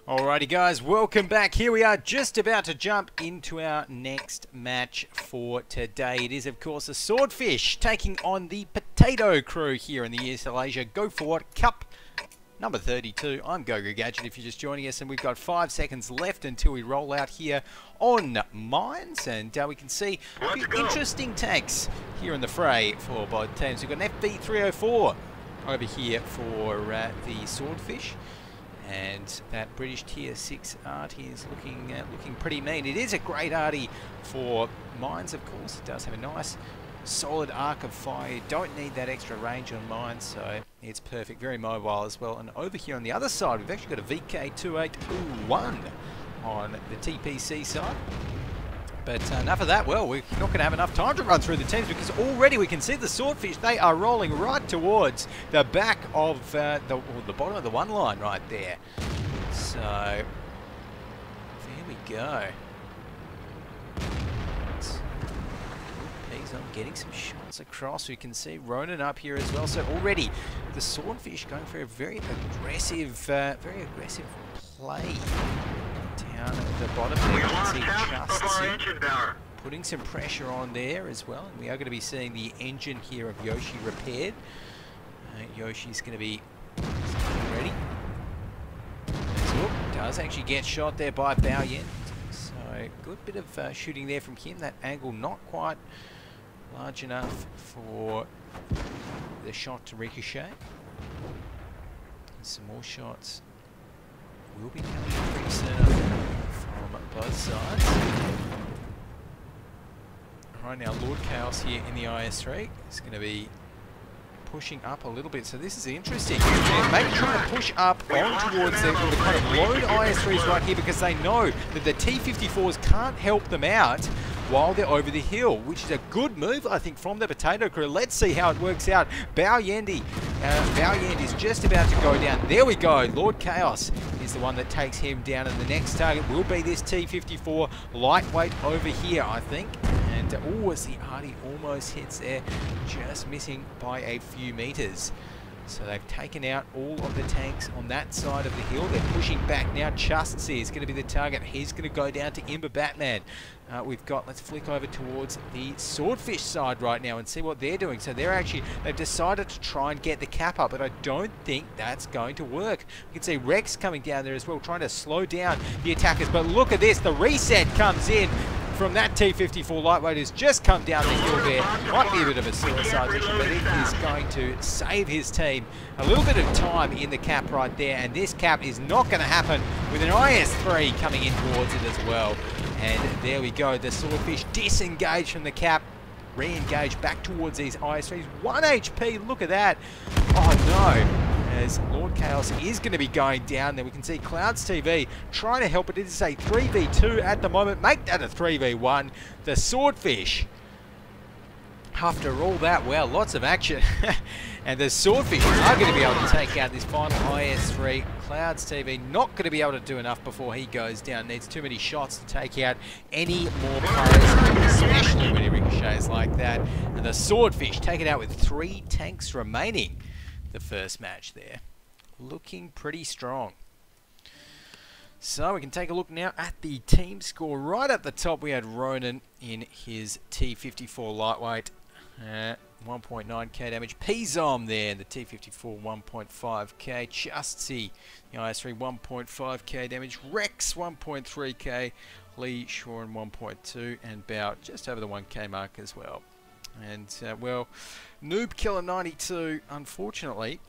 Alrighty guys, welcome back. Here we are just about to jump into our next match for today. It is of course a Swordfish taking on the Potato Crew here in the ESL Asia Go4WoT Cup number 32. I'm Go4WoT if you're just joining us, and we've got 5 seconds left until we roll out here on Mines, and we can see a few interesting tanks here in the fray for both teams. We've got an FB304 over here for the Swordfish. And that British Tier 6 arty is looking pretty mean. It is a great arty for Mines, of course. It does have a nice, solid arc of fire. You don't need that extra range on Mines, so it's perfect. Very mobile as well. And over here on the other side, we've actually got a VK2821 on the TPC side. But enough of that. Well, we're not going to have enough time to run through the teams because already we can see the Swordfish. They are rolling right towards the back of the bottom of the one line right there. So there we go. I'm getting some shots across. We can see Ronan up here as well. So already the Swordfish going for a very aggressive play. Down at the bottom there, you can see just putting some pressure on there as well. And we are going to be seeing the engine here of Yoshi repaired. Yoshi's going to be ready. Does actually get shot there by Baoyan. So good bit of shooting there from him. That angle not quite large enough for the shot to ricochet. And some more shots will be coming in pretty soon from both sides. Right now, Lord Chaos here in the IS3 is going to be pushing up a little bit. So this is interesting. Maybe trying to push up on towards the kind of lone IS3s right here because they know that the T-54s can't help them out while they're over the hill, which is a good move, I think, from the Potato Crew. Let's see how it works out. Baoyan is just about to go down. There we go. Lord Chaos is the one that takes him down, and the next target will be this T-54 lightweight over here, I think. And as the arty almost hits there, just missing by a few meters. So they've taken out all of the tanks on that side of the hill. They're pushing back now. Chastity is going to be the target. He's going to go down to Imber Batman. Let's flick over towards the Swordfish side right now and see what they're doing. So they've decided to try and get the cap up, but I don't think that's going to work. You can see Rex coming down there as well, trying to slow down the attackers. But look at this, the reset comes in from that T-54 lightweight has just come down the hill there. Might be a bit of a suicide mission, but it is going to save his team a little bit of time in the cap right there. And this cap is not going to happen with an IS-3 coming in towards it as well. And there we go. The Swordfish disengage from the cap, re-engage back towards these IS-3s. 1 HP, look at that. Oh no. As Lord Chaos is going to be going down there. We can see Clouds TV trying to help it. It is a 3v2 at the moment. Make that a 3v1. The Swordfish, after all that, well, lots of action. And the Swordfish are going to be able to take out this final IS-3. Clouds TV not going to be able to do enough before he goes down. Needs too many shots to take out any more players, especially when he ricochets like that. And the Swordfish take it out with 3 tanks remaining. The first match there, looking pretty strong. So we can take a look now at the team score. Right at the top we had Ronan in his T-54 lightweight, 1.9k damage. Pizom there, the T-54 1.5k. Chastity, the IS-3 1.5k damage. Rex 1.3k. Lee Shoren 1.2, and Bao just over the 1k mark as well. And, well, Noob Killer 92, unfortunately,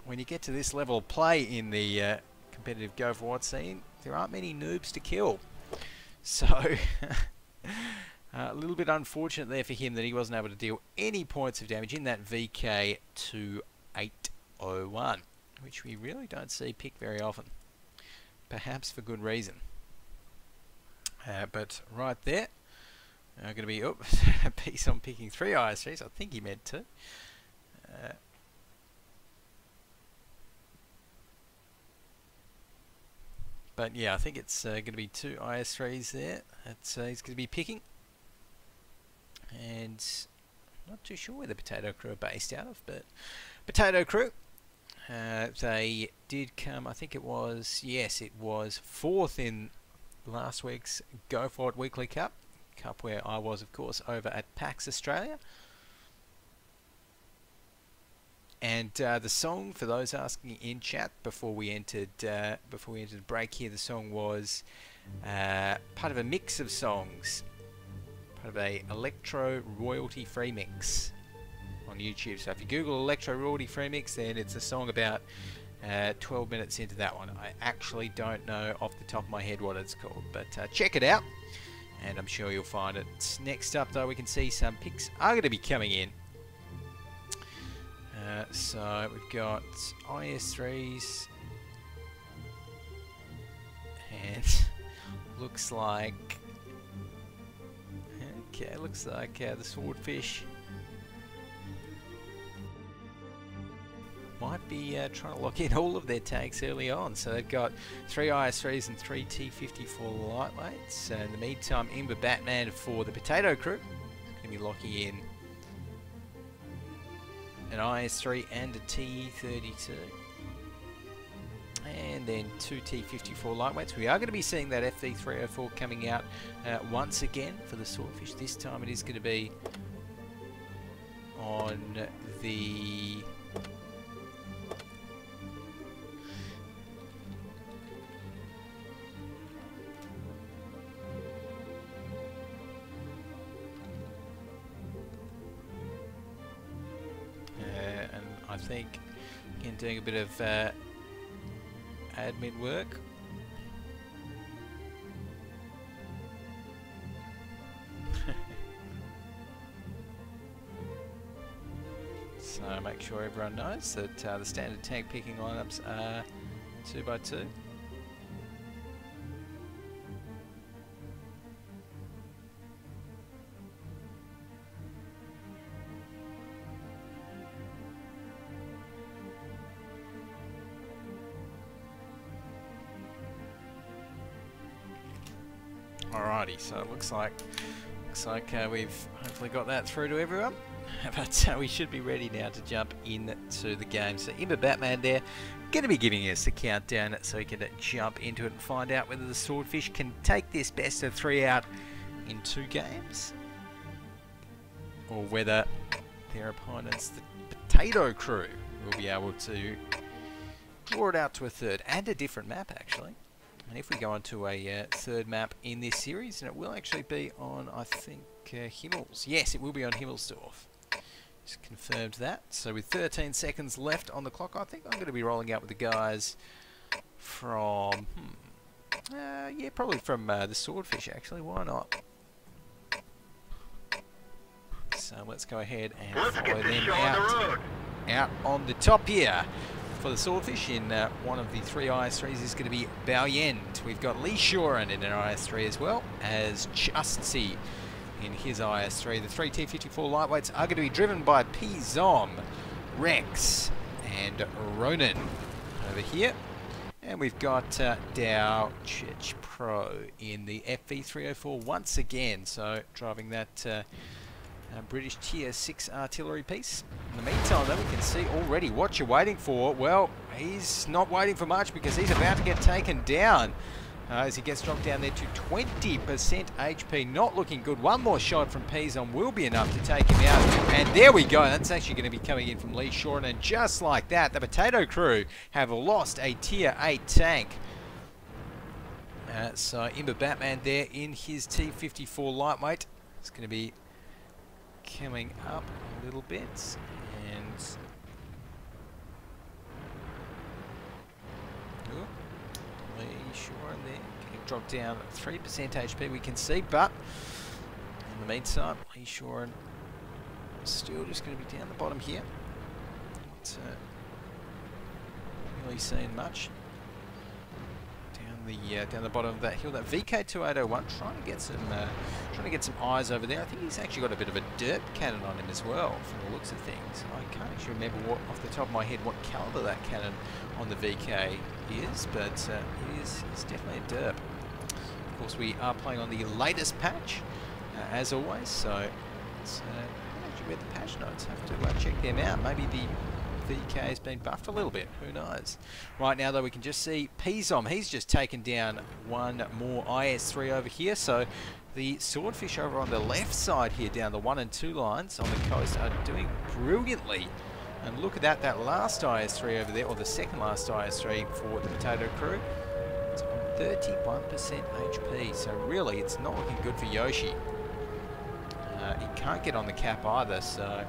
when you get to this level of play in the competitive Go4WoT scene, there aren't many noobs to kill. So, a little bit unfortunate there for him that he wasn't able to deal any points of damage in that VK2801, which we really don't see picked very often. Perhaps for good reason. But right there, going to be a piece on picking 3 IS3s. I think he meant to. But yeah, I think it's going to be 2 IS3s there that he's going to be picking. And I'm not too sure where the Potato Crew are based out of, but Potato Crew They did come, I think it was, yes, it was 4th in last week's Go4WoT Weekly Cup where I was, of course, over at PAX Australia. And the song, for those asking in chat before we entered the break here, the song was part of a mix of songs, part of a electro royalty free mix on YouTube. So if you Google electro royalty free mix, then it's a song about 12 minutes into that one. I actually don't know off the top of my head what it's called, but check it out, and I'm sure you'll find it. Next up, though, we can see some picks are going to be coming in. So we've got IS3s, and looks like the Swordfish might be trying to lock in all of their tanks early on. So they've got 3 IS3s and 3 T54 lightweights. In the meantime, Imber Batman for the Potato Crew is going to be locking in an IS3 and a T32. And then 2 T54 lightweights. We are going to be seeing that FV304 coming out once again for the Swordfish. This time it is going to be on the I think, again, doing a bit of admin work. So make sure everyone knows that the standard tank picking lineups are 2x2. Alrighty, so it looks like we've hopefully got that through to everyone, but we should be ready now to jump into the game. So Imber Batman there, going to be giving us the countdown so we can jump into it and find out whether the Swordfish can take this best of 3 out in 2 games, or whether their opponents, the Potato Crew, will be able to draw it out to a 3rd and a different map actually. And if we go on to a 3rd map in this series, and it will actually be on, I think, Himmels. Yes, it will be on Himmelsdorf. Just confirmed that. So with 13 seconds left on the clock, I think I'm going to be rolling out with the guys from... yeah, probably from the Swordfish, actually. Why not? So let's go ahead and follow them out on the top here. For the Swordfish, in one of the 3 IS3s is going to be Baoyend. We've got Lee Shoren in an IS3 as well as Chastity in his IS3. The 3 T54 lightweights are going to be driven by P-Zom, Rex and Ronan over here. And we've got Dow Chich Pro in the FV304 once again, so driving that British Tier 6 artillery piece. In the meantime, though, we can see already what you're waiting for. Well, he's not waiting for much because he's about to get taken down as he gets dropped down there to 20% HP. Not looking good. One more shot from Pizon will be enough to take him out. And there we go. That's actually going to be coming in from Lee Shoren. And just like that, the Potato Crew have lost a Tier 8 tank. So Imber Batman there in his T54 lightweight. It's going to be coming up a little bit, and Lee Shoren there getting dropped down 3% HP we can see, but in the meantime Lee Shoren still just going to be down the bottom here. Not really seeing much. Down the bottom of that hill, that VK2801 trying to get some eyes over there. I think he's actually got a bit of a derp cannon on him as well, from the looks of things. I can't actually remember off the top of my head what caliber that cannon on the VK is, but it is definitely a derp. Of course, we are playing on the latest patch, as always. So it's actually read the patch notes. Have to check them out. Maybe VK has been buffed a little bit. Who knows? Right now, though, we can just see Pizom. He's just taken down one more IS-3 over here. So the Swordfish over on the left side here, down the 1 and 2 lines on the coast, are doing brilliantly. And look at that, that last IS-3 over there, or the second last IS-3 for the Potato Crew. It's on 31% HP, so really it's not looking good for Yoshi. He can't get on the cap either, so...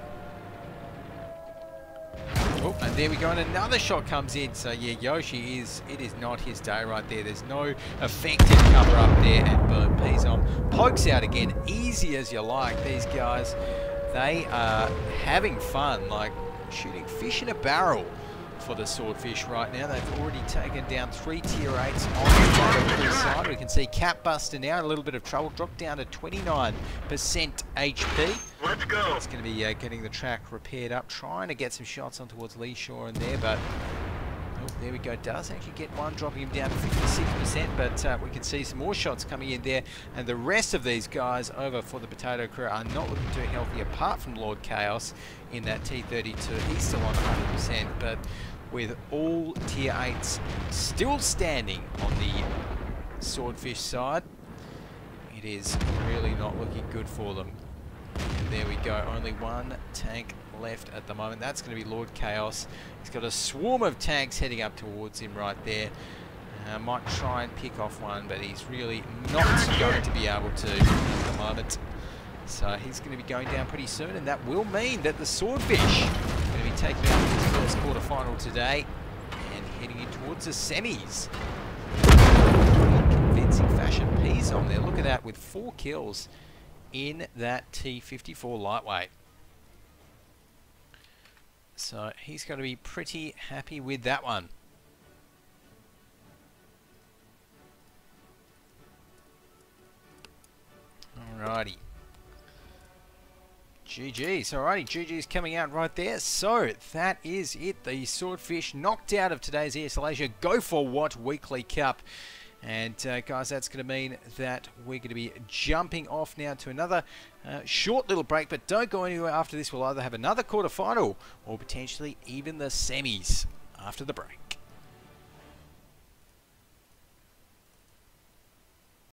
Oh, and there we go, and another shot comes in. So yeah, Yoshi it is not his day right there. There's no effective cover up there, and boom, Pizom pokes out again, easy as you like. These guys, they are having fun, like shooting fish in a barrel for the Swordfish right now. They've already taken down 3 tier 8s on the Potato Crew side. We can see Catbuster now in a little bit of trouble, dropped down to 29% HP. Let's go. It's going to be getting the track repaired up, trying to get some shots on towards Lee Shore in there, but oh, there we go. Does actually get one, dropping him down to 56%, but we can see some more shots coming in there, and the rest of these guys over for the Potato Crew are not looking too healthy, apart from Lord Chaos in that T32. He's still on 100%, but with all tier 8s still standing on the Swordfish side, it is really not looking good for them. And there we go, only one tank left at the moment. That's going to be Lord Chaos. He's got a swarm of tanks heading up towards him right there. Might try and pick off one, but he's really not going to be able to at the moment. So he's going to be going down pretty soon, and that will mean that the Swordfish are going to be taking out his first quarterfinal today and heading in towards the semis. In convincing fashion. Pizom there, look at that, with 4 kills in that T54 lightweight. So he's going to be pretty happy with that one. Alrighty. GG's. Alrighty, GG's coming out right there. So that is it. The Swordfish knocked out of today's ESL Asia Go4WoT Weekly Cup. And guys, that's going to mean that we're going to be jumping off now to another short little break. But don't go anywhere after this. We'll either have another quarterfinal or potentially even the semis after the break.